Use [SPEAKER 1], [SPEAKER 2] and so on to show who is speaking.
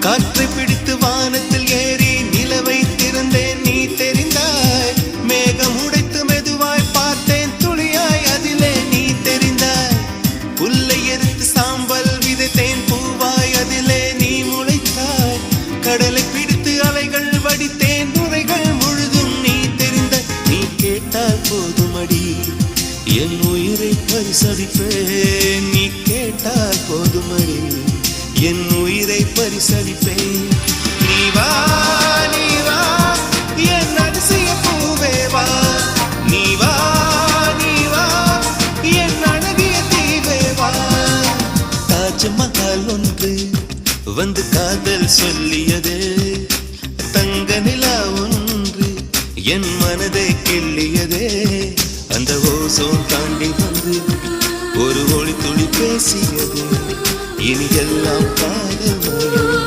[SPEAKER 1] காற்றை பிடித்து வானத்தில் ஏறி நிலவை திறந்தேன், நீ தெரிந்தாய். மேகம் உடைத்து மெதுவாய் பார்த்தேன், துளியாய் அதிலே நீ தெரிந்தாய். புல்லை எரித்து சாம்பல் விதைத்தேன், பூவாய் அதிலே நீ முளைத்தாய். கடலை பிடித்து அலைகள் வடித்தேன், நுரைகள் முழுதும் நீ தெரிந்தாய். நீ கேட்டால் போதுமடி, என் உயிரை பரிசளிப்பேன். நீ கேட்டால் போதுமடி, என் உயிரை பரிசளிப்பேன். நீ வா நீ வா என் அதிசய பூவே வா. நீ வா நீ வா என் அழகிய தீவே வா. தாஜ்மஹால் ஒன்று வந்து காதல் சொல்லியது, தங்க நிலா ஒன்று என் மனதை கிள்ளியதே. அந்த ஓசோன் தாண்டி வந்து ஒரு ஒளி துளி பேசியது, இனி எல்லாம் காதல்.